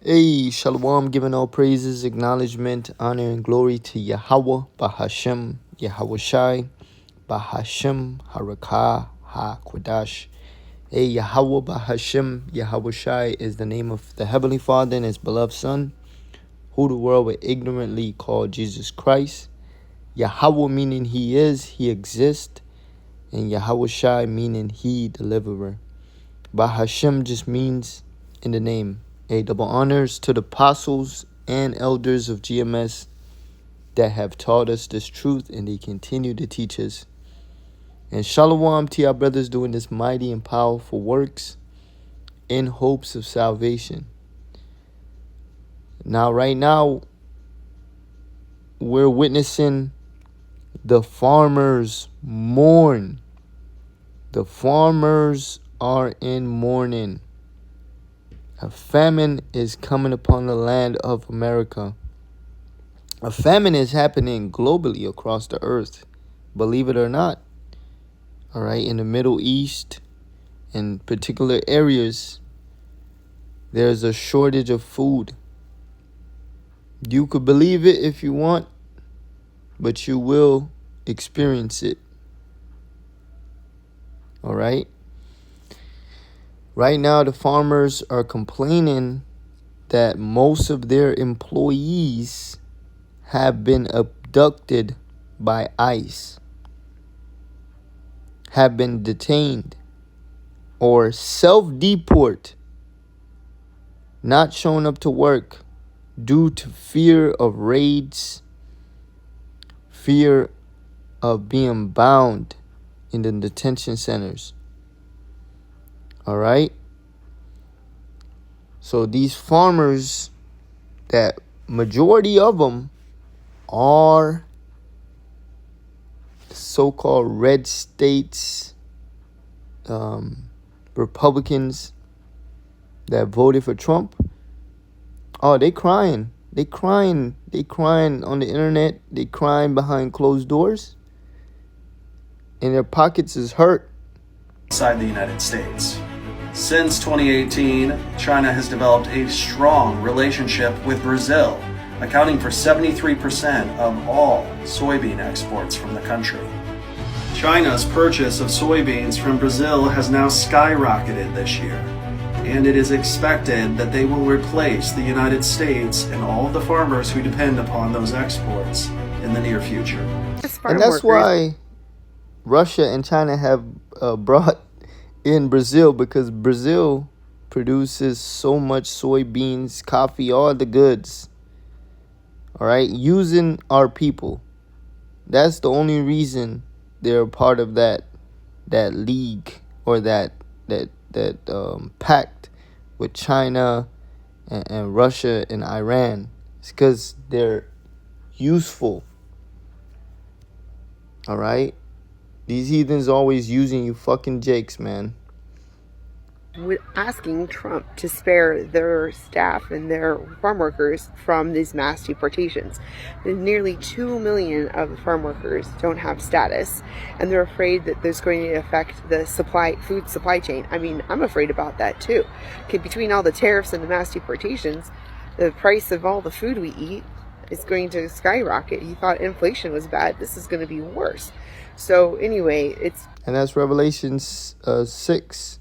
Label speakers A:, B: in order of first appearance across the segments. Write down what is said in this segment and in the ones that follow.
A: Hey, Shalom, giving all praises, acknowledgement, honor, and glory to Yahweh, Bahashem, Yahweh Shai, Bahashem, Harakah, HaKwadash. Hey, Yahweh, Bahashem, Yahweh Shai is the name of the Heavenly Father and His beloved Son, who the world would ignorantly call Jesus Christ. Yahweh meaning He is, He exists, and Yahweh Shai meaning He, deliverer. Bahashem just means in the name. A double honors to the apostles and elders of GMS that have taught us this truth, and they continue to teach us. And shalom to our brothers doing this mighty and powerful works in hopes of salvation. Now, right now, we're witnessing the farmers mourn. The farmers are in mourning. A famine is coming upon the land of America. A famine is happening globally across the earth, believe it or not. All right, in the Middle East, in particular areas, there's a shortage of food. You could believe it if you want, but you will experience it. All right? Right now, the farmers are complaining that most of their employees have been abducted by ICE, have been detained, or self-deport, not showing up to work due to fear of raids, fear of being bound in the detention centers. All right? So these farmers, that majority of them are so-called red states, Republicans that voted for Trump. Oh, they crying. They crying on the internet. They crying behind closed doors. And their pockets is hurt.
B: Inside the United States. Since 2018, China has developed a strong relationship with Brazil, accounting for 73% of all soybean exports from the country. China's purchase of soybeans from Brazil has now skyrocketed this year, and it is expected that they will replace the United States and all of the farmers who depend upon those exports in the near future.
A: And that's why Russia and China have brought in Brazil, because Brazil produces so much soybeans, coffee, all the goods. All right, using our people. That's the only reason they're a part of that league, or that pact with China and Russia and Iran. It's because they're useful. All right. These heathens always using you fucking jakes, man.
C: Asking Trump to spare their staff and their farm workers from these mass deportations. Nearly 2 million of the farm workers don't have status, and they're afraid that there's going to affect the food supply chain. I mean, I'm afraid about that too. Okay, between all the tariffs and the mass deportations, the price of all the food we eat is going to skyrocket. You thought inflation was bad. This is going to be worse. So anyway,
A: and that's Revelations 6.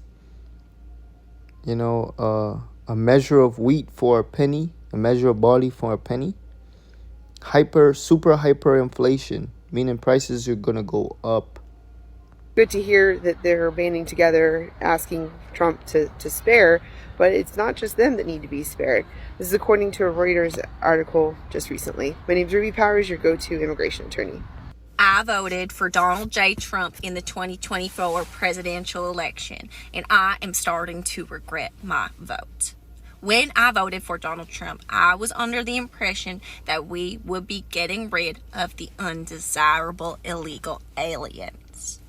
A: You know, a measure of wheat for a penny, a measure of barley for a penny. Super hyper inflation, meaning prices are gonna go up.
C: Good to hear that they're banding together, asking Trump to spare, but it's not just them that need to be spared. This is according to a Reuters article just recently. My name's Ruby Powers, your go-to immigration attorney.
D: I voted for Donald J. Trump in the 2024 presidential election, and I am starting to regret my vote. When I voted for Donald Trump, I was under the impression that we would be getting rid of the undesirable illegal aliens.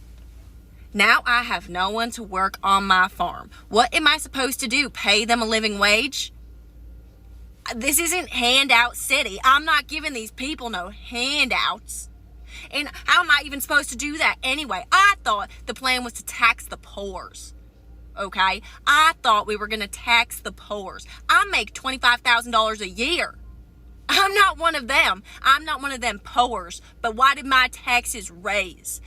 D: Now I have no one to work on my farm. What am I supposed to do? Pay them a living wage? This isn't handout city. I'm not giving these people no handouts. And how am I even supposed to do that anyway? I thought the plan was to tax the poors. okay? I thought we were going to tax the poor. I make $25,000 a year. I'm not one of them. I'm not one of them poors. But why did my taxes raise?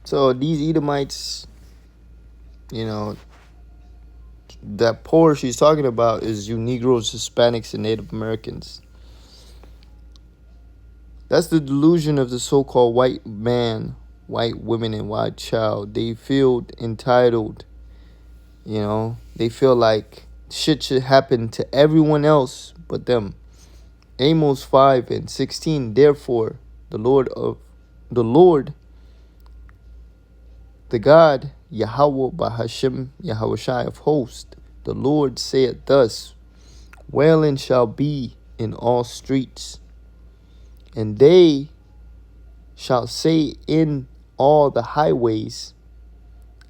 A: So these Edomites, you know, that poor she's talking about is you Negroes, Hispanics, and Native Americans. That's the delusion of the so-called white man, white women, and white child. They feel entitled, you know. They feel like shit should happen to everyone else but them. Amos 5:16. Therefore, the Lord, the God, Yahweh Bahashem, Yahweh Shai of hosts, the Lord saith thus, wailing shall be in all streets, and they shall say in all the highways,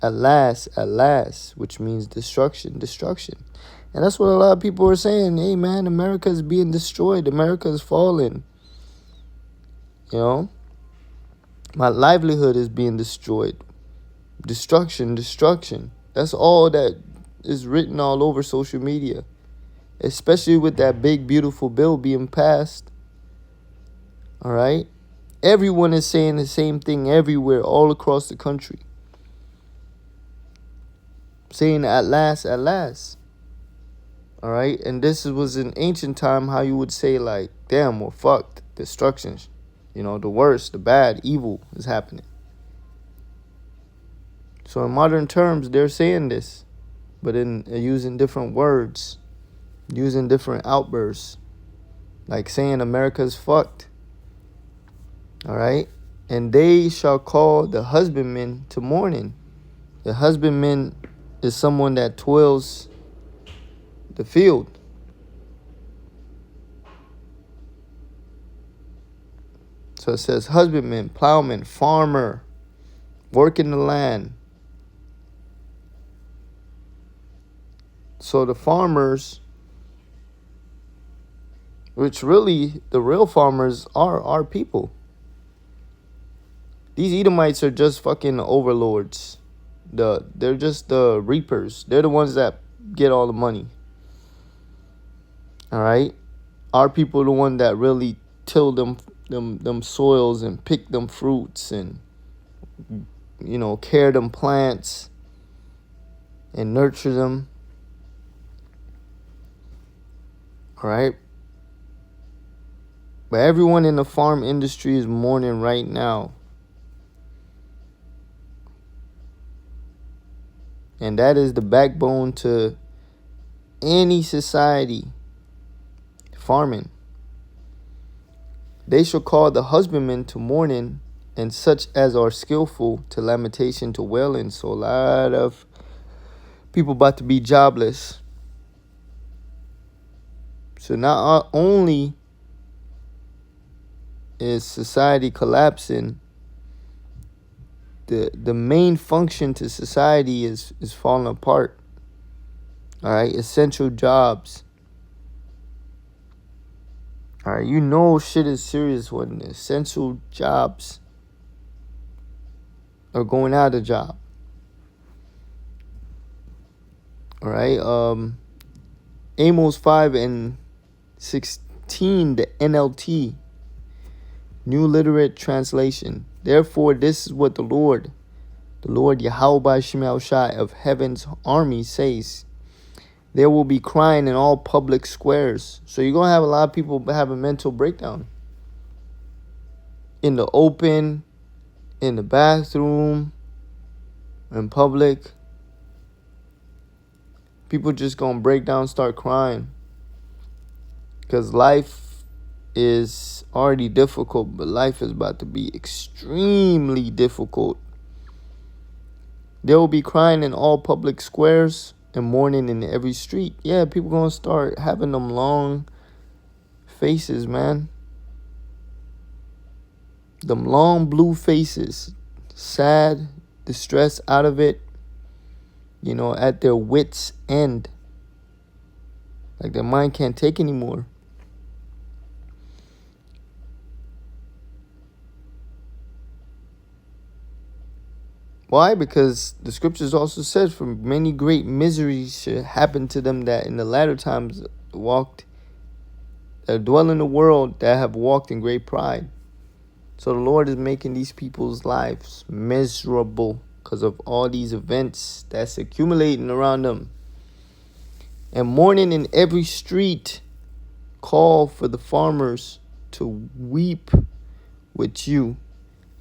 A: alas, alas, which means destruction, destruction. And that's what a lot of people are saying. Hey, man, America is being destroyed. America is falling. You know? My livelihood is being destroyed. Destruction, destruction. That's all that is written all over social media. Especially with that big, beautiful bill being passed. All right? Everyone is saying the same thing everywhere, all across the country. Saying at last, at last. All right? And this was in ancient time how you would say like, damn, well, fuck, destruction. You know, the worst, the bad, evil is happening. So in modern terms, they're saying this, but in using different words, using different outbursts, like saying America's fucked. All right? And they shall call the husbandman to mourning. The husbandman is someone that toils the field. So it says husbandman, plowman, farmer, working the land. So the farmers, which really the real farmers are our people. These Edomites are just fucking overlords. They're just the reapers. They're the ones that get all the money. All right? Our people are the one that really till them soils and pick them fruits and, you know, care them plants and nurture them. All right? But everyone in the farm industry is mourning right now. And that is the backbone to any society. Farming. They shall call the husbandman to mourning, and such as are skillful to lamentation, to wailing. So a lot of people about to be jobless. So not only is society collapsing, the main function to society is falling apart. All right, essential jobs. All right, you know shit is serious when essential jobs are going out of job. All right, Amos 5:16, the NLT, New Literate Translation. Therefore, this is what the Lord Yahweh Shemel Shai of heaven's army says. There will be crying in all public squares. So you're going to have a lot of people have a mental breakdown. In the open, in the bathroom, in public. People just going to break down, start crying. Because life is already difficult, but life is about to be extremely difficult. There will be crying in all public squares and mourning in every street. Yeah, people going to start having them long faces, man. Them long blue faces. Sad, distressed, out of it. You know, at their wits' end. Like their mind can't take anymore. Why? Because the scriptures also said, for many great miseries should happen to them that in the latter times that dwell in the world, that have walked in great pride. So the Lord is making these people's lives miserable because of all these events that's accumulating around them. And mourning in every street, call for the farmers to weep with you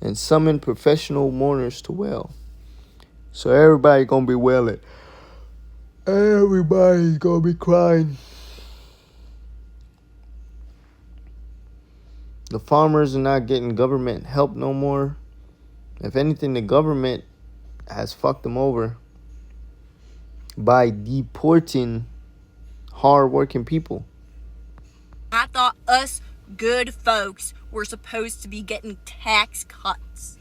A: and summon professional mourners to wail. So everybody gonna be wailing. Everybody's gonna be crying. The farmers are not getting government help no more. If anything, the government has fucked them over by deporting hard-working people.
D: I thought us good folks were supposed to be getting tax cuts.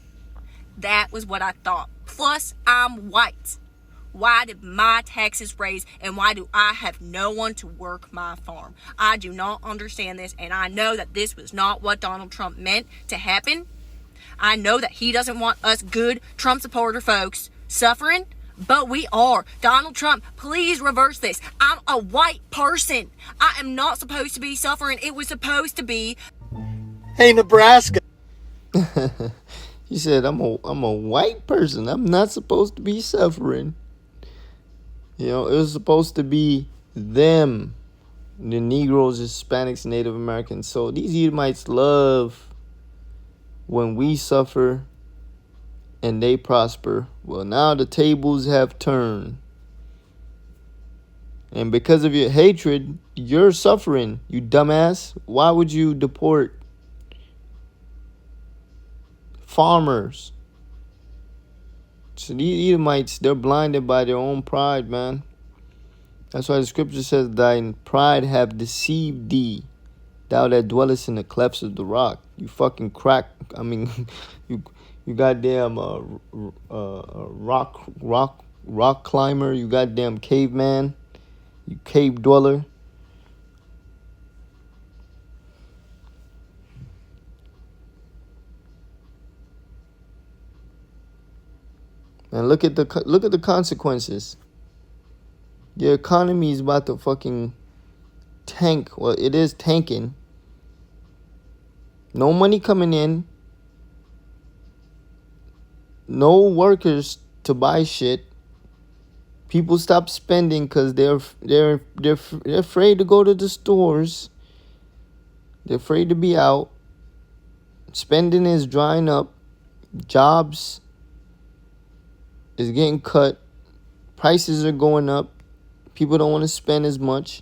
D: That was what I thought. Plus, I'm white. Why did my taxes raise, and why do I have no one to work my farm? I do not understand this, and I know that this was not what Donald Trump meant to happen. I know that he doesn't want us good Trump supporter folks suffering, but we are. Donald Trump, please reverse this. I'm a white person. I am not supposed to be suffering. It was supposed to be.
E: Hey, Nebraska.
A: He said, I'm a white person. I'm not supposed to be suffering. You know, it was supposed to be them, the Negroes, Hispanics, Native Americans. So these Edomites love when we suffer and they prosper. Well, now the tables have turned. And because of your hatred, you're suffering, you dumbass. Why would you deport farmers? So these Edomites, they're blinded by their own pride, man. That's why the scripture says, thine pride have deceived thee, thou that dwellest in the clefts of the rock. You fucking crack. I mean, you goddamn rock climber. You goddamn caveman. You cave dweller. And look at the consequences. Your economy is about to fucking tank. Well, it is tanking. No money coming in. No workers to buy shit. People stop spending because they're afraid to go to the stores. They're afraid to be out. Spending is drying up. Jobs is getting cut. Prices are going up. People don't want to spend as much.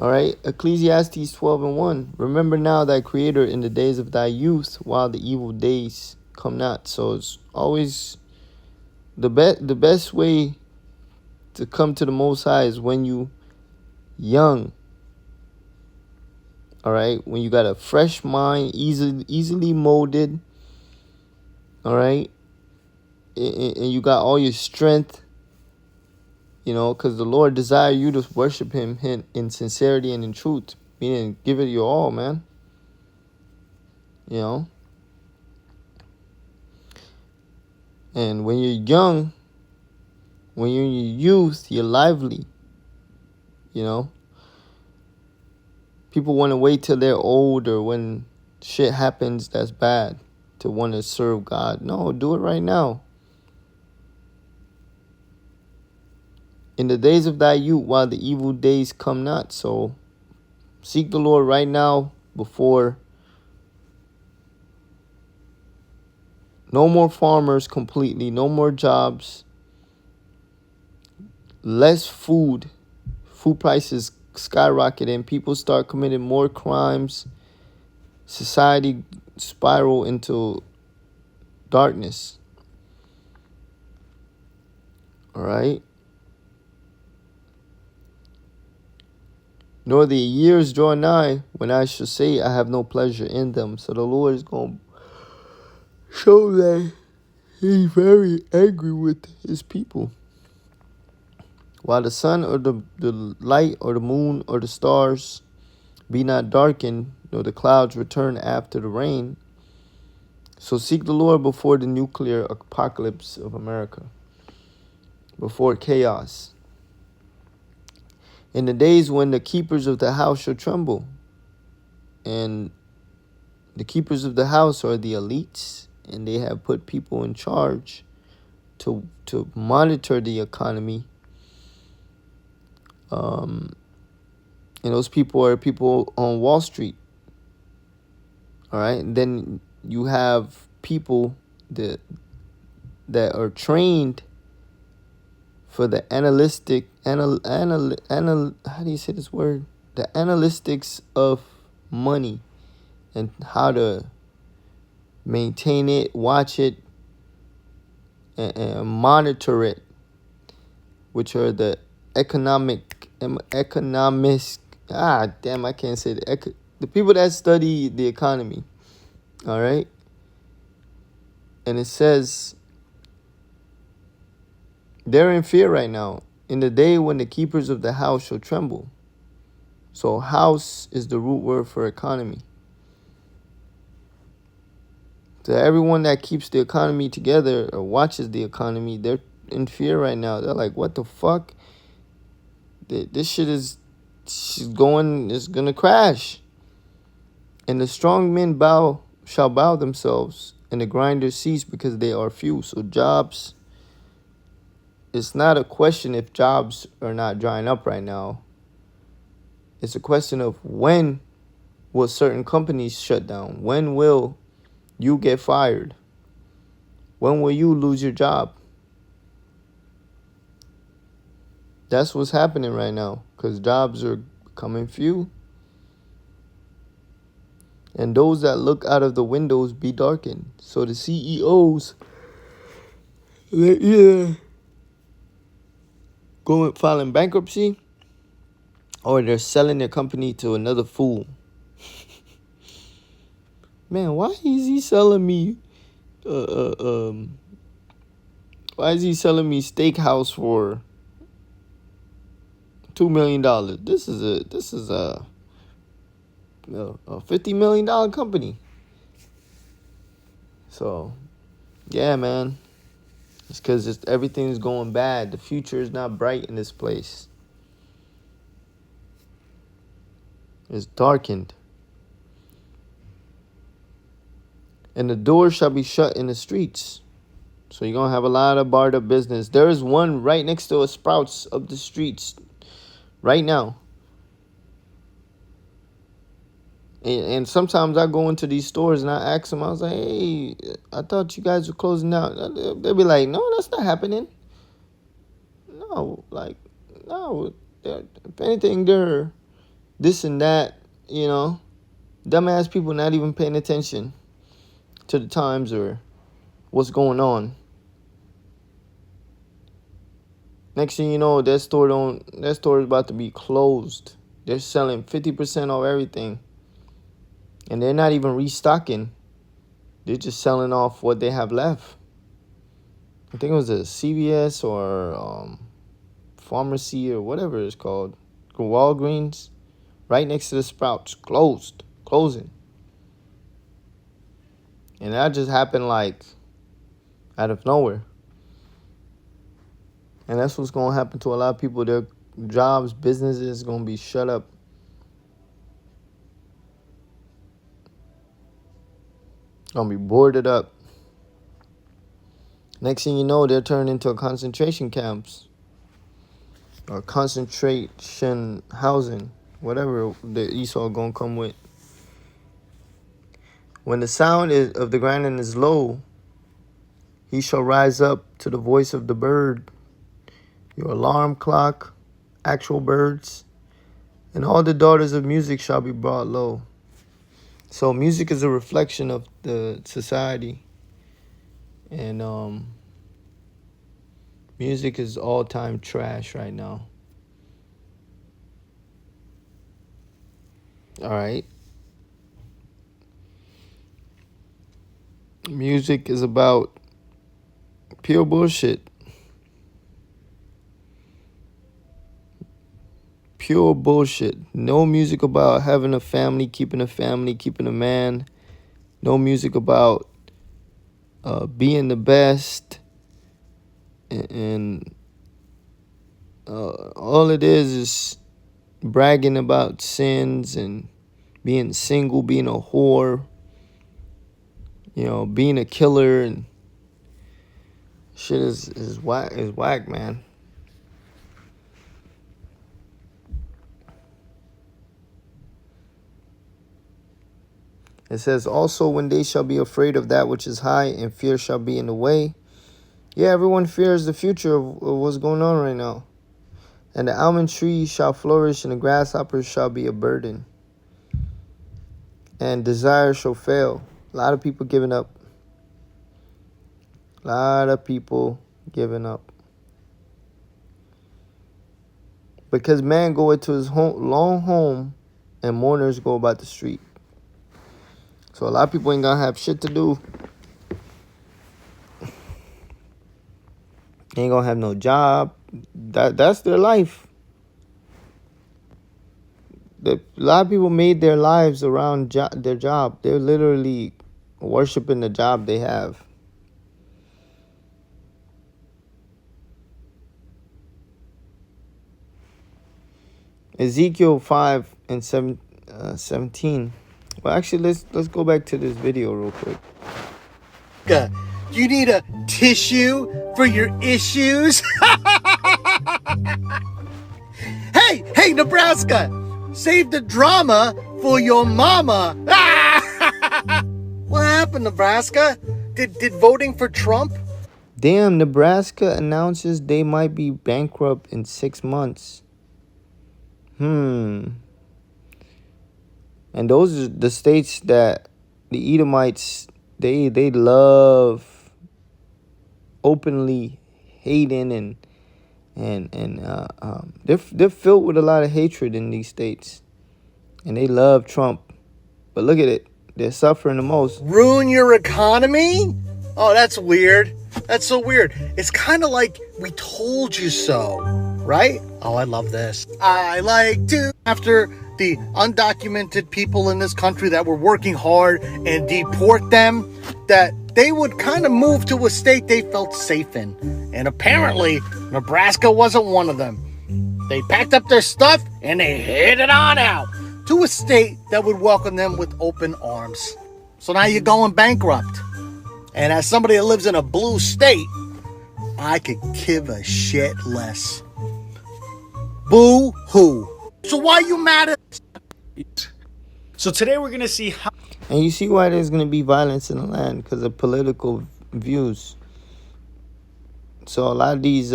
A: All right. Ecclesiastes 12:1. Remember now thy creator in the days of thy youth, while the evil days come not. So it's always the best way to come to the Most High is when you young. All right. When you got a fresh mind, easily molded. All right. And you got all your strength. You know, because the Lord desires you to worship him in sincerity and in truth. Meaning, give it your all, man. You know. And when you're young, when you're in your youth, you're lively. You know. People want to wait till they're old or when shit happens that's bad to want to serve God. No, do it right now. In the days of thy youth, while the evil days come not. So seek the Lord right now before no more farmers completely, no more jobs, less food. Food prices skyrocket and people start committing more crimes. Society spiral into darkness. All right. Nor the years draw nigh when I shall say I have no pleasure in them. So the Lord is going to show that he's very angry with his people. While the sun or the light or the moon or the stars be not darkened, nor the clouds return after the rain. So seek the Lord before the nuclear apocalypse of America, before chaos. In the days when the keepers of the house shall tremble. And the keepers of the house are the elites, and they have put people in charge to monitor the economy. And those people are people on Wall Street. All right. And then you have people that are trained for the how do you say this word? The analytics of money and how to maintain it, watch it, and monitor it, which are the economists. I can't say the people that study the economy. All right. And it says they're in fear right now, in the day when the keepers of the house shall tremble. So house is the root word for economy. So everyone that keeps the economy together or watches the economy, they're in fear right now. They're like, what the fuck? This shit is gonna crash. And the strong men shall bow themselves, and the grinders cease because they are few. So jobs, it's not a question if jobs are not drying up right now. It's a question of when will certain companies shut down? When will you get fired? When will you lose your job? That's what's happening right now, because jobs are becoming few. And those that look out of the windows be darkened. So the CEOs, they're either filing bankruptcy, or they're selling their company to another fool. Man, why is he selling me why is he selling me steakhouse for $2 million? This is a $50 million company. So yeah, man, it's because everything's going bad. The future is not bright in this place. It's darkened. And the doors shall be shut in the streets. So you're going to have a lot of barred up business. There is one right next to a Sprouts up the streets right now. And sometimes I go into these stores and I ask them, I was like, hey, I thought you guys were closing down. They'll be like, no, that's not happening. No. If anything, they're this and that, dumbass people not even paying attention to the times or what's going on. Next thing you know, that store is about to be closed. They're selling 50% off everything. And they're not even restocking. They're just selling off what they have left. I think it was a CVS or pharmacy or whatever it's called. Walgreens, right next to the Sprouts, closing. And that just happened like out of nowhere. And that's what's going to happen to a lot of people. Their jobs, businesses going to be shut up. Going to be boarded up. Next thing you know, they're turned into concentration camps. Or concentration housing. Whatever the Esau going to come with. When the sound of the grinding is low, he shall rise up to the voice of the bird. Your alarm clock, actual birds, and all the daughters of music shall be brought low. So music is a reflection of the society. And music is all-time trash right now. All right. Music is about pure bullshit. Pure bullshit. No music about having a family, keeping a man. No music about being the best, and all it is bragging about sins and being single, being a whore, being a killer, and shit is whack, man. It says, also when they shall be afraid of that which is high, and fear shall be in the way. Yeah, everyone fears the future of what's going on right now. And the almond tree shall flourish, and the grasshopper shall be a burden. And desire shall fail. A lot of people giving up. A lot of people giving up. Because man go into his long home, and mourners go about the street. So a lot of people ain't gonna have shit to do. They ain't gonna have no job. That's their life. A lot of people made their lives around their job. They're literally worshiping the job they have. Ezekiel 5 and 17. Well, actually, let's go back to this video real quick.
E: You need a tissue for your issues? Hey, Nebraska! Save the drama for your mama. What happened, Nebraska? Did voting for Trump?
A: Damn, Nebraska announces they might be bankrupt in 6 months. And those are the states that the Edomites, they love openly hating, and they're filled with a lot of hatred in these states, and they love Trump. But look at it, they're suffering the most.
E: Ruin your economy? Oh, that's weird. That's so weird. It's kind of like we told you so, right? Oh, I love this. I like to, after the undocumented people in this country that were working hard and deport them, that they would kind of move to a state they felt safe in. And apparently, Nebraska wasn't one of them. They packed up their stuff and they headed on out to a state that would welcome them with open arms. So now you're going bankrupt. And as somebody that lives in a blue state, I could give a shit less. Boo-hoo. So why you mad at...
F: So today we're going to see how...
A: And you see why there's going to be violence in the land, because of political views. So a lot of these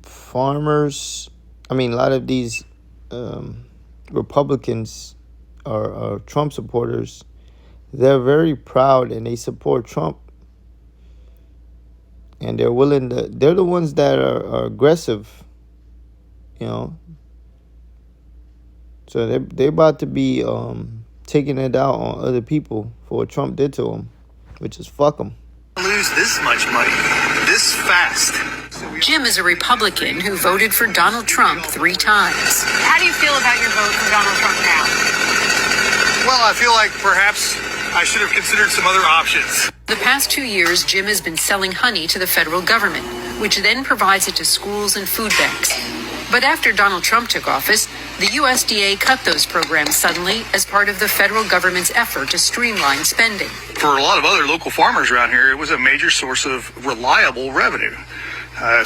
A: farmers, a lot of these Republicans are Trump supporters. They're very proud and they support Trump. And they're willing to, they're the ones that are aggressive, So they're about to be taking it out on other people for what Trump did to them, which is fuck them.
G: Lose this much money this fast.
H: Jim is a Republican who voted for Donald Trump 3 times.
I: How do you feel about your vote for Donald Trump now?
G: Well, I feel like perhaps I should have considered some other options.
H: The past 2 years, Jim has been selling honey to the federal government, which then provides it to schools and food banks. But after Donald Trump took office, the USDA cut those programs suddenly as part of the federal government's effort to streamline spending.
G: For a lot of other local farmers around here, it was a major source of reliable revenue.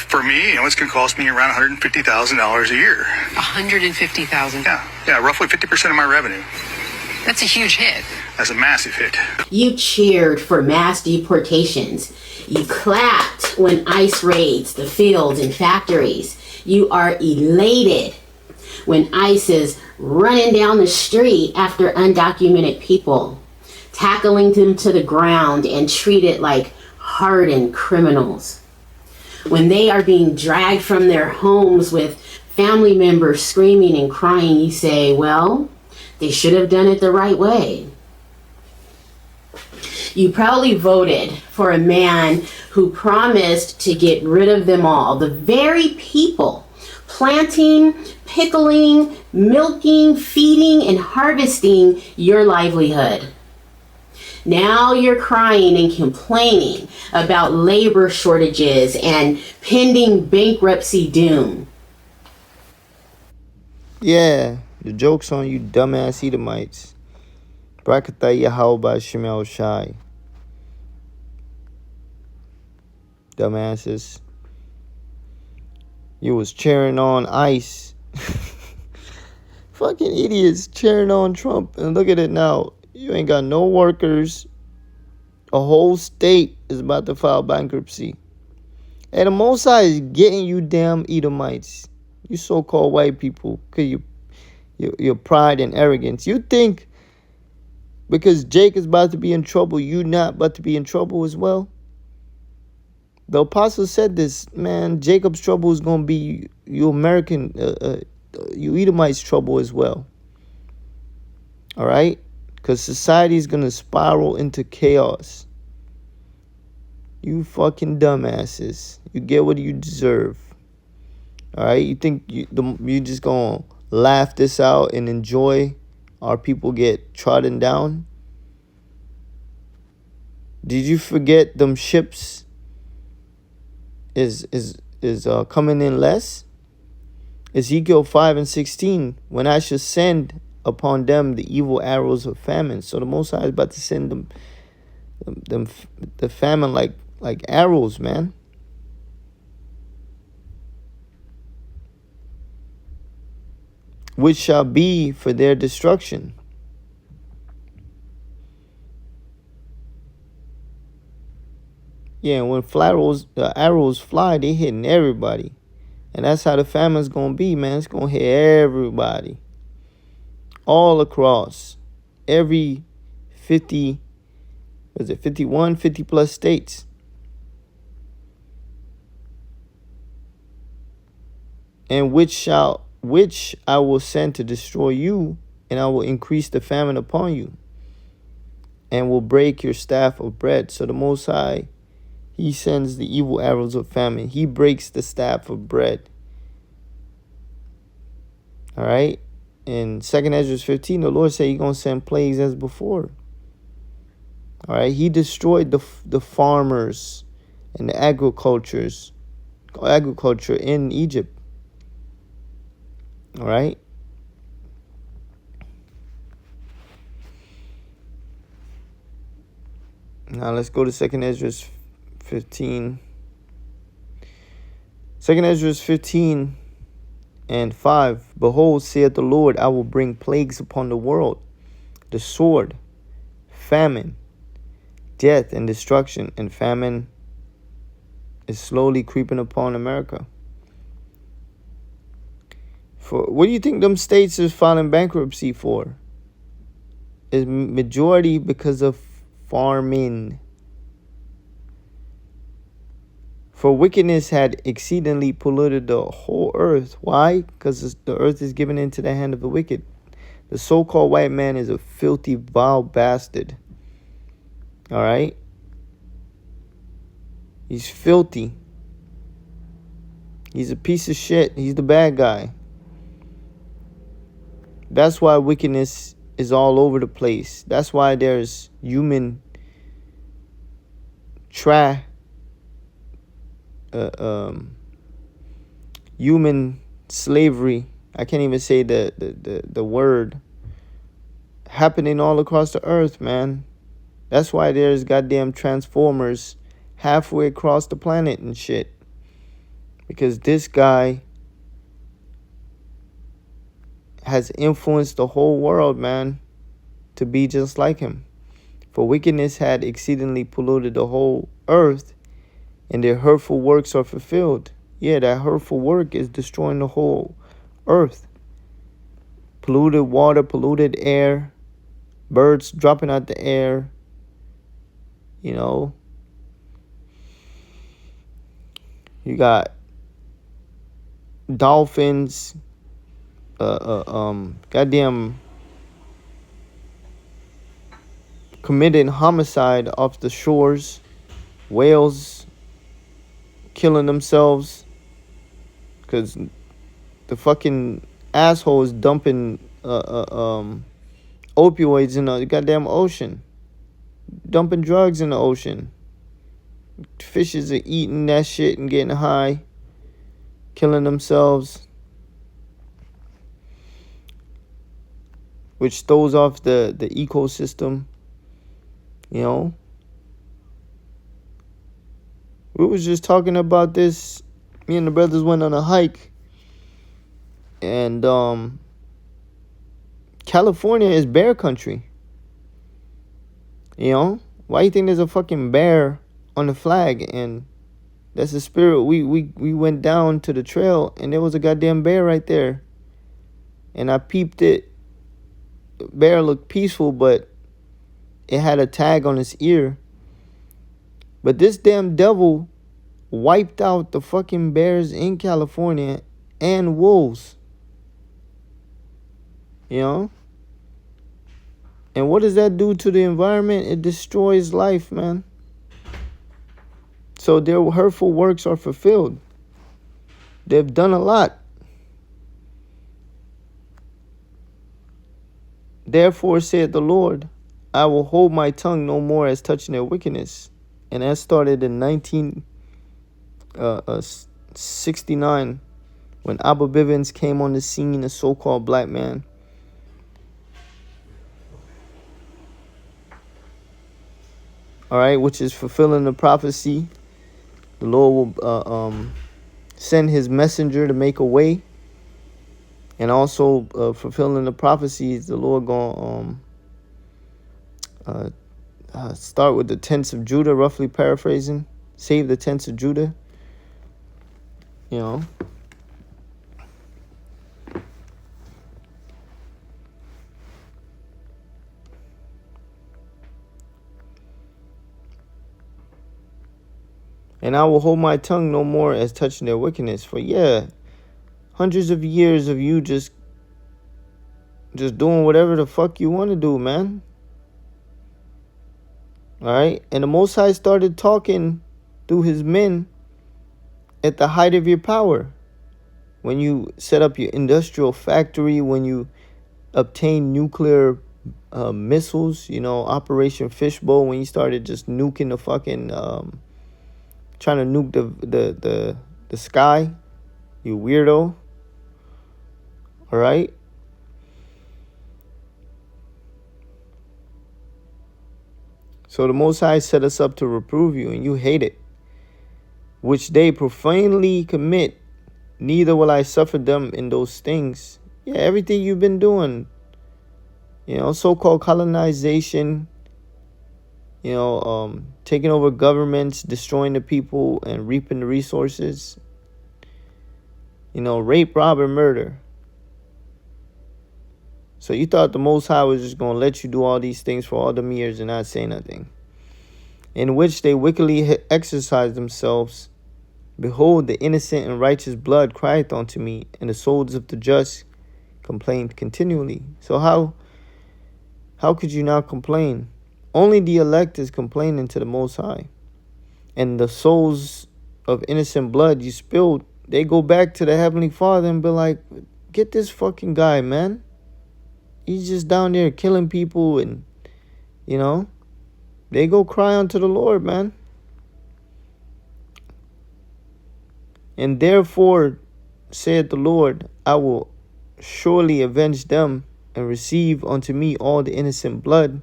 G: For me, it's going to cost me around $150,000 a year.
H: $150,000?
G: Yeah, roughly 50% of my revenue.
H: That's a huge hit.
G: That's a massive hit.
J: You cheered for mass deportations. You clapped when ICE raids the fields and factories. You are elated when ICE is running down the street after undocumented people, tackling them to the ground and treated like hardened criminals. When they are being dragged from their homes with family members screaming and crying, you say, well, they should have done it the right way. You probably voted for a man who promised to get rid of them all, the very people planting, pickling, milking, feeding, and harvesting your livelihood. Now you're crying and complaining about labor shortages and pending bankruptcy doom.
A: Yeah, the joke's on you dumbass Edomites. Brakatha Yahweh Shemel Shai. Dumbasses. You was cheering on ICE. Fucking idiots cheering on Trump. And look at it now. You ain't got no workers. A whole state is about to file bankruptcy. And the Most High is getting you damn Edomites. You so-called white people. Because your pride and arrogance. You think because Jake is about to be in trouble, you not about to be in trouble as well? The apostle said this, man. Jacob's trouble is going to be you American, you Edomites' trouble as well. All right? Because society is going to spiral into chaos. You fucking dumbasses. You get what you deserve. All right? You think you just going to laugh this out and enjoy our people get trodden down? Did you forget them ships is coming in less? Ezekiel 5:16, when I shall send upon them the evil arrows of famine. So the Most High is about to send them the famine like arrows, man. Which shall be for their destruction. Yeah, and when arrows fly, they hitting everybody. And that's how the famine's going to be, man. It's going to hit everybody. All across. Every 50 plus states. And which I will send to destroy you, and I will increase the famine upon you, and will break your staff of bread. So the Most High, He sends the evil arrows of famine. He breaks the staff of bread. All right? In 2 Ezra 15, the Lord said He's going to send plagues as before. All right? He destroyed the farmers and the agriculture in Egypt. All right? Now let's go to 2 Ezra 15. 2 Ezra 15 and 5. Behold, saith the Lord, I will bring plagues upon the world, the sword, famine, death, and destruction. And famine is slowly creeping upon America. For what do you think them states is filing bankruptcy for? Is majority because of farming. For wickedness had exceedingly polluted the whole earth. Why? Because the earth is given into the hand of the wicked. The so-called white man is a filthy, vile bastard. All right? He's filthy. He's a piece of shit. He's the bad guy. That's why wickedness is all over the place. That's why there's human human slavery. I can't even say the word. Happening all across the earth, man. That's why there's goddamn transformers halfway across the planet and shit. Because this guy has influenced the whole world, man, to be just like him. For wickedness had exceedingly polluted the whole earth, and their hurtful works are fulfilled. Yeah, that hurtful work is destroying the whole earth. Polluted water, polluted air, birds dropping out the air, you know. You got dolphins, goddamn committing homicide off the shores, whales killing themselves because the fucking asshole is dumping opioids in the goddamn ocean. dumping drugs in the ocean. Fishes are eating that shit and getting high, killing themselves, which throws off the ecosystem. You know, we was just talking about this. Me and the brothers went on a hike, and California is bear country. You know, why you think there's a fucking bear on the flag? And that's the spirit. We went down to the trail, and there was a goddamn bear right there. And I peeped it. The bear looked peaceful, but it had a tag on its ear. But this damn devil wiped out the fucking bears in California and wolves. You know? And what does that do to the environment? It destroys life, man. So their hurtful works are fulfilled. They've done a lot. Therefore said the Lord, I will hold my tongue no more as touching their wickedness. And that started in 1969 when Abba Bivens came on the scene, a so-called black man. All right, which is fulfilling the prophecy. The Lord will send his messenger to make a way. And also fulfilling the prophecies, the Lord going to start with the tents of Judah, roughly paraphrasing. Save the tents of Judah. You know. And I will hold my tongue no more as touching their wickedness. For yeah, hundreds of years of you just doing whatever the fuck you want to do, man. All right. And the Most High started talking through his men at the height of your power. When you set up your industrial factory, when you obtain nuclear missiles, you know, Operation Fishbowl, when you started just nuking the fucking, trying to nuke the sky, you weirdo. All right. So the Most High set us up to reprove you, and you hate it, which they profanely commit. Neither will I suffer them in those things. Yeah, everything you've been doing, you know, so-called colonization, you know, taking over governments, destroying the people, and reaping the resources. You know, rape, rob, and murder. So you thought the Most High was just going to let you do all these things for all them years and not say nothing. In which they wickedly exercise themselves. Behold, the innocent and righteous blood crieth unto me, and the souls of the just complained continually. So how could you not complain? Only the elect is complaining to the Most High. And the souls of innocent blood you spilled, they go back to the Heavenly Father and be like, get this fucking guy, man. He's just down there killing people, and, you know, they go cry unto the Lord, man. And therefore, saith the Lord, I will surely avenge them and receive unto me all the innocent blood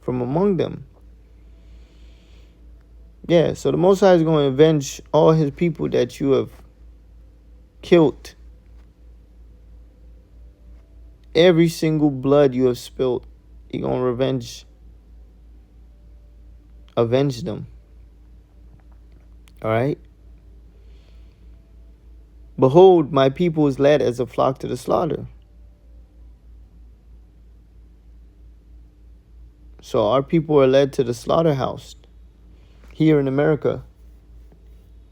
A: from among them. Yeah, so the Most High is going to avenge all his people that you have killed. Every single blood you have spilled, he's going to avenge them. All right? Behold, my people is led as a flock to the slaughter. So our people are led to the slaughterhouse here in America.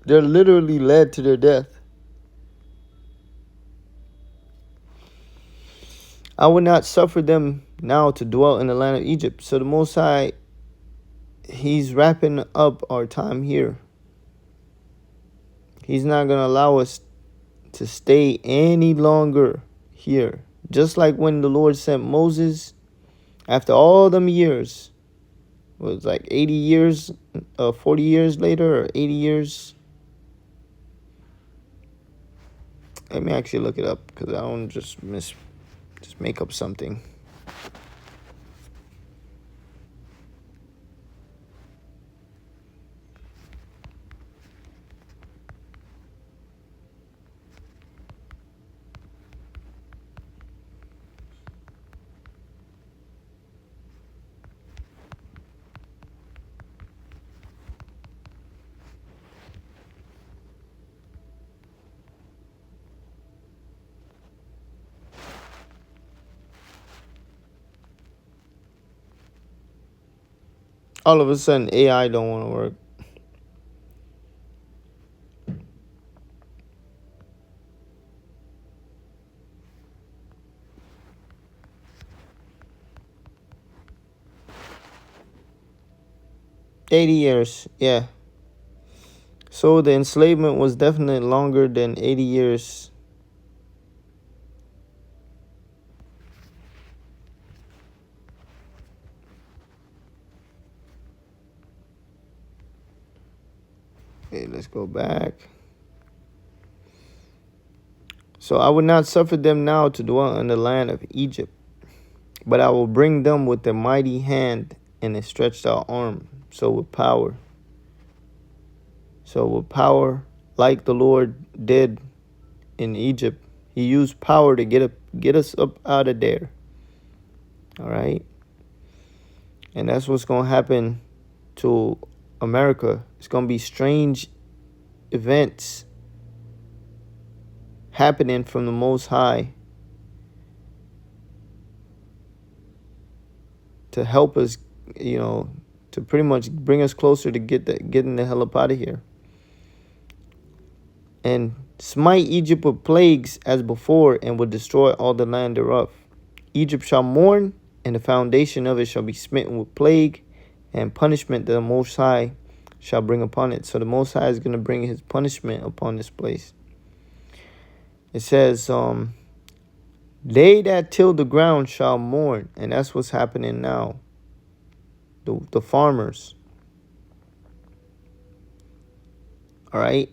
A: They're literally led to their death. I will not suffer them now to dwell in the land of Egypt. So the Most High, he's wrapping up our time here. He's not going to allow us to stay any longer here. Just like when the Lord sent Moses, after all them years, was like 80 years, 40 years later, or 80 years. Let me actually look it up, because I don't just make up something. All of a sudden, AI don't want to work. $80 years, yeah. So the enslavement was definitely longer than 80 years. Okay, let's go back. So I would not suffer them now to dwell in the land of Egypt, but I will bring them with a mighty hand and a stretched out arm, so with power. So with power, like the Lord did in Egypt, he used power to get us up out of there. All right? And that's what's going to happen to America. It's going to be strange events happening from the Most High to help us, to pretty much bring us closer to getting the hell up out of here. And smite Egypt with plagues as before, and will destroy all the land thereof. Egypt shall mourn, and the foundation of it shall be smitten with plague, and punishment that the Most High shall bring upon it. So the Most High is going to bring his punishment upon this place. It says, they that till the ground shall mourn. And that's what's happening now. The farmers. All right.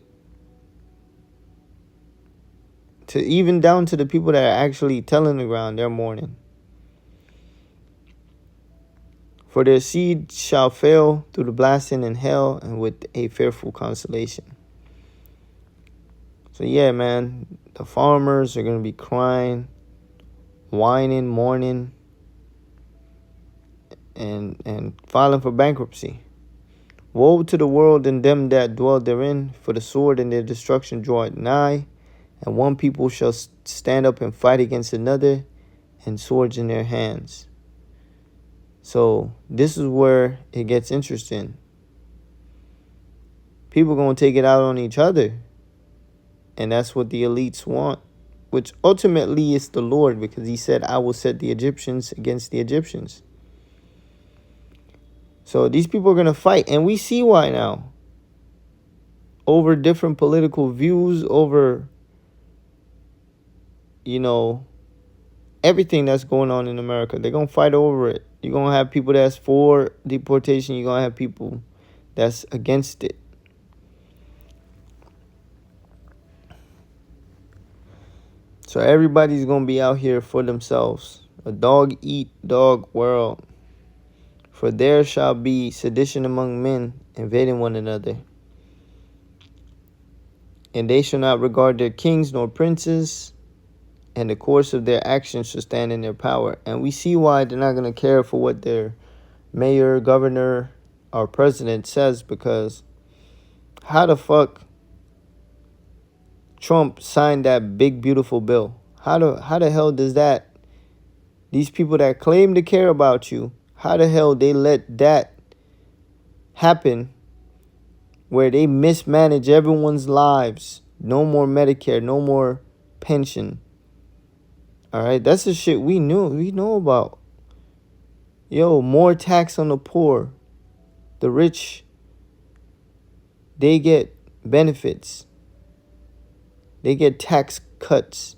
A: To even down to the people that are actually tilling the ground, they're mourning. For their seed shall fail through the blasting in hell, and with a fearful consolation. So yeah, man, the farmers are going to be crying, whining, mourning, and filing for bankruptcy. Woe to the world and them that dwell therein, for the sword and their destruction draweth nigh, and one people shall stand up and fight against another, and swords in their hands. So this is where it gets interesting. People are going to take it out on each other. And that's what the elites want. Which ultimately is the Lord, because he said, I will set the Egyptians against the Egyptians. So these people are going to fight. And we see why now. Over different political views, over, everything that's going on in America. They're going to fight over it. You're going to have people that's for deportation. You're going to have people that's against it. So everybody's going to be out here for themselves. A dog eat dog world. For there shall be sedition among men, invading one another. And they shall not regard their kings nor princes, and the course of their actions shall stand in their power. And we see why they're not going to care for what their mayor, governor, or president says, because how the fuck Trump signed that big, beautiful bill? How the hell does that, these people that claim to care about you, how the hell they let that happen where they mismanage everyone's lives? No more Medicare, no more pension. All right, that's the shit we know about. Yo, more tax on the poor. The rich, they get benefits. They get tax cuts.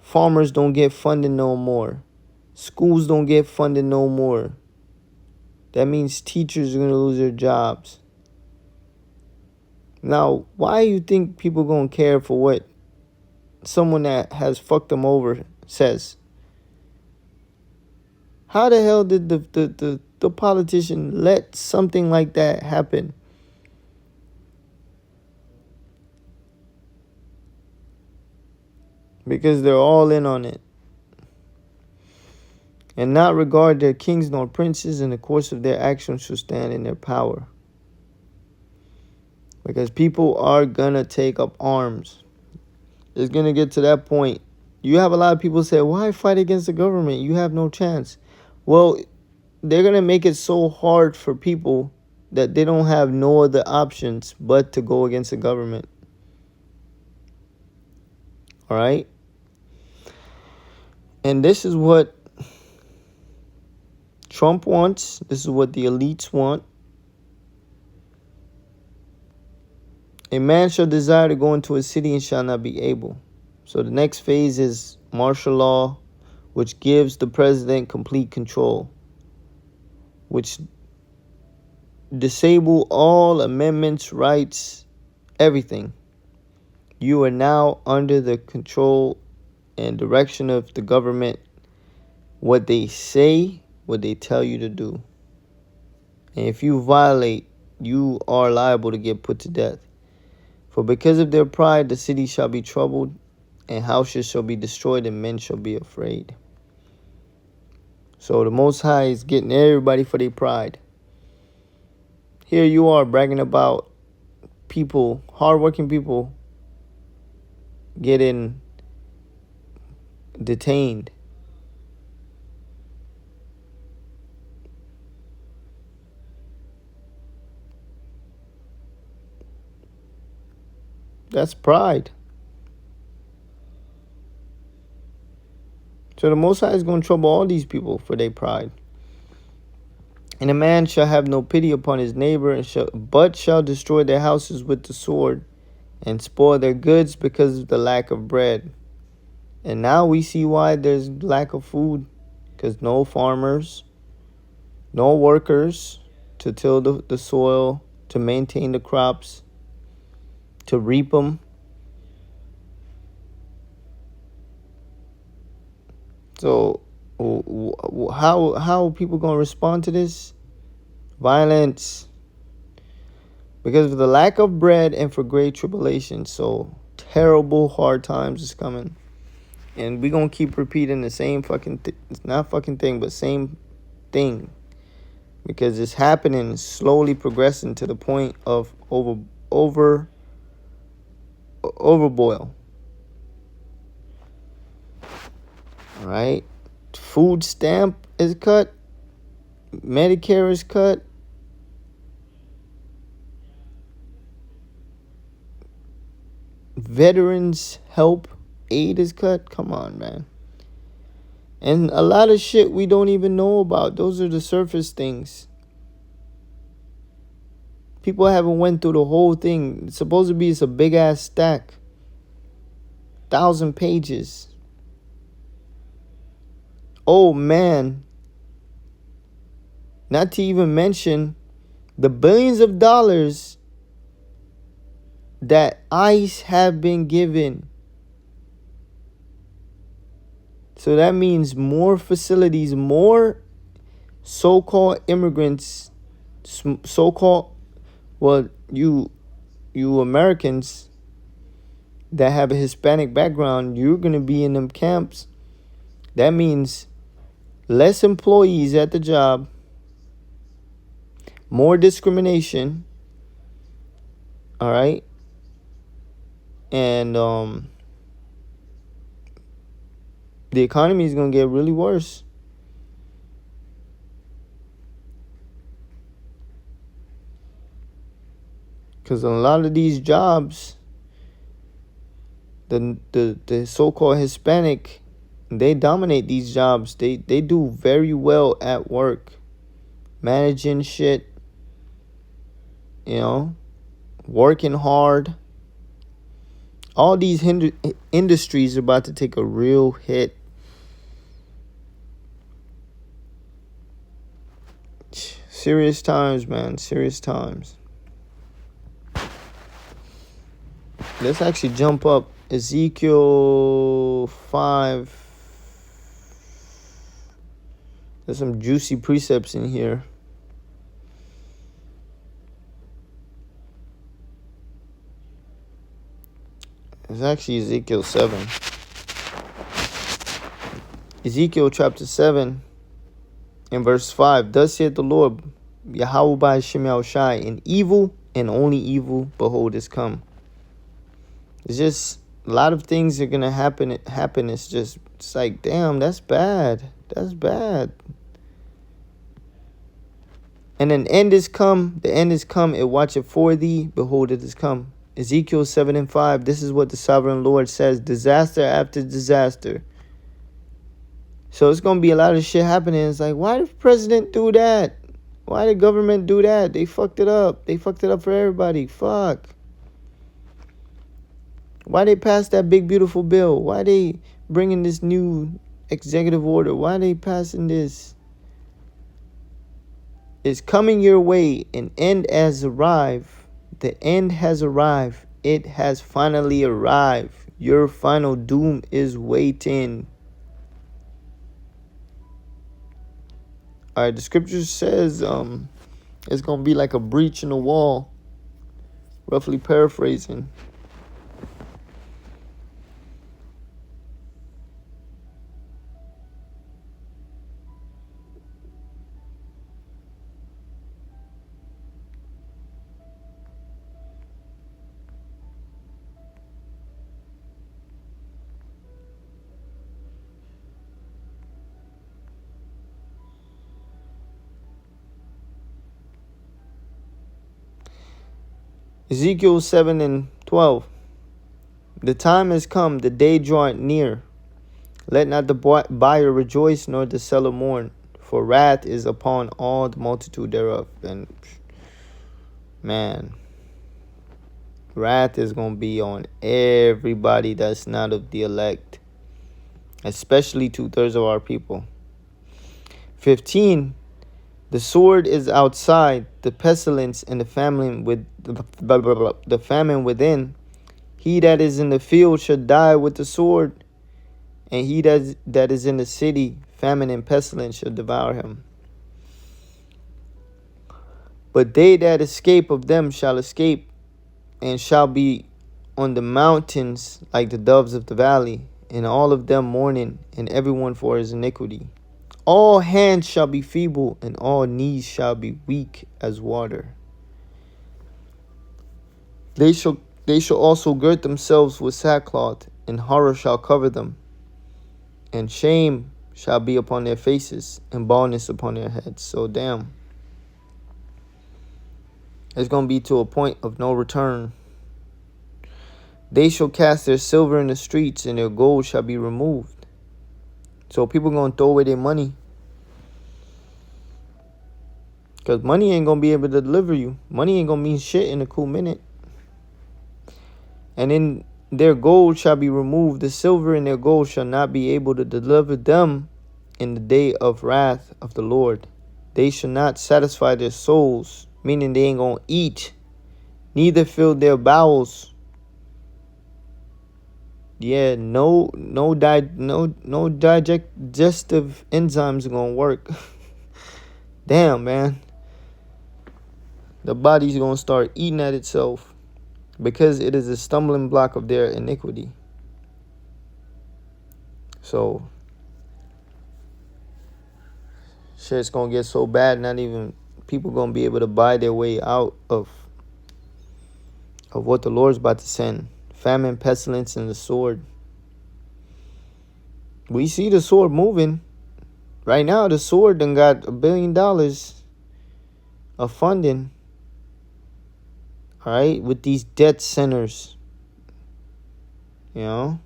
A: Farmers don't get funded no more. Schools don't get funded no more. That means teachers are going to lose their jobs. Now, why do you think people going to care for what someone that has fucked them over says? How the hell did the politician let something like that happen? Because they're all in on it. And not regard their kings nor princes, in the course of their actions shall stand in their power. Because people are going to take up arms. It's going to get to that point. You have a lot of people say, why fight against the government? You have no chance. Well, they're going to make it so hard for people that they don't have no other options but to go against the government. All right? And this is what Trump wants. This is what the elites want. A man shall desire to go into a city and shall not be able. So the next phase is martial law, which gives the president complete control, which disable all amendments, rights, everything. You are now under the control and direction of the government. What they say, what they tell you to do. And if you violate, you are liable to get put to death. For because of their pride, the city shall be troubled, and houses shall be destroyed, and men shall be afraid. So the Most High is getting everybody for their pride. Here you are bragging about people, hardworking people, getting detained. That's pride. So the Most High is going to trouble all these people for their pride. And a man shall have no pity upon his neighbor, but shall destroy their houses with the sword, and spoil their goods because of the lack of bread. And now we see why there's lack of food. Because no farmers, no workers to till the soil, to maintain the crops, to reap them. So how are people going to respond to this? Violence. Because of the lack of bread and for great tribulation. So terrible hard times is coming. And we're going to keep repeating the same fucking thing. It's not fucking thing, but same thing. Because it's happening, slowly progressing to the point of overboil. All right? Food stamp is cut. Medicare is cut. Veterans help aid is cut. Come on, man. And a lot of shit we don't even know about. Those are the surface things. People haven't went through the whole thing. It's supposed to be it's a big ass stack. 1,000 pages. Oh man. Not to even mention the billions of dollars that ICE have been given. So that means more facilities, more so-called immigrants, so-called, well, you Americans that have a Hispanic background, you're going to be in them camps. That means less employees at the job, more discrimination, all right? And the economy is going to get really worse. Because a lot of these jobs, the so-called Hispanic, they dominate these jobs. They do very well at work. Managing shit. You know. Working hard. All these industries are about to take a real hit. Serious times, man. Serious times. Let's actually jump up. Ezekiel 5. There's some juicy precepts in here. It's actually Ezekiel 7. Ezekiel chapter 7 and verse 5. Thus saith the Lord, Yahweh by Hashem Yahushai, in evil and only evil, behold, is come. It's just a lot of things are going to happen. It's like, damn, that's bad. That's bad. And an end is come. The end is come. It watcheth for thee. Behold, it is come. Ezekiel 7 and 5. This is what the sovereign Lord says. Disaster after disaster. So it's going to be a lot of shit happening. It's like, why did the president do that? Why did government do that? They fucked it up. They fucked it up for everybody. Fuck. Why they passed that big, beautiful bill? Why they bringing this new executive order? Why they passing this? It's coming your way. An end has arrived. The end has arrived. It has finally arrived. Your final doom is waiting. All right, the scripture says it's going to be like a breach in the wall. Roughly paraphrasing. Ezekiel 7 and 12. The time has come, the day draweth near. Let not the buyer rejoice, nor the seller mourn, for wrath is upon all the multitude thereof. And man, wrath is going to be on everybody that's not of the elect, especially 2/3 of our people. 15. The sword is outside, the pestilence and the famine the famine within. He that is in the field shall die with the sword, and he that is in the city, famine and pestilence shall devour him. But they that escape of them shall escape, and shall be on the mountains like the doves of the valley, and all of them mourning, and everyone for his iniquity. All hands shall be feeble, and all knees shall be weak as water. They shall also gird themselves with sackcloth, and horror shall cover them, and shame shall be upon their faces, and baldness upon their heads. So damn, it's going to be to a point of no return. They shall cast their silver in the streets, and their gold shall be removed. So people going to throw away their money. Because money ain't going to be able to deliver you. Money ain't going to mean shit in a cool minute. And in their gold shall be removed. The silver and their gold shall not be able to deliver them in the day of wrath of the Lord. They shall not satisfy their souls, meaning they ain't going to eat, neither fill their bowels. Yeah, no digestive enzymes are gonna work. Damn, man. The body's gonna start eating at itself because it is a stumbling block of their iniquity. So shit's gonna get so bad, not even people gonna be able to buy their way out of what the Lord's about to send. Famine, pestilence, and the sword. We see the sword moving. Right now, the sword done got $1 billion of funding. Alright? With these debt centers. You know?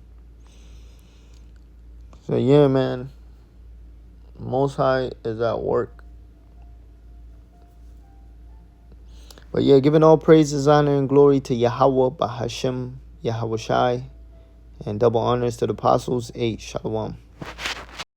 A: So yeah, man. Most High is at work. But yeah, giving all praises, honor, and glory to Yahweh, Bahashem, Yahweh Shai, and double honors to the apostles. 8. Shalom.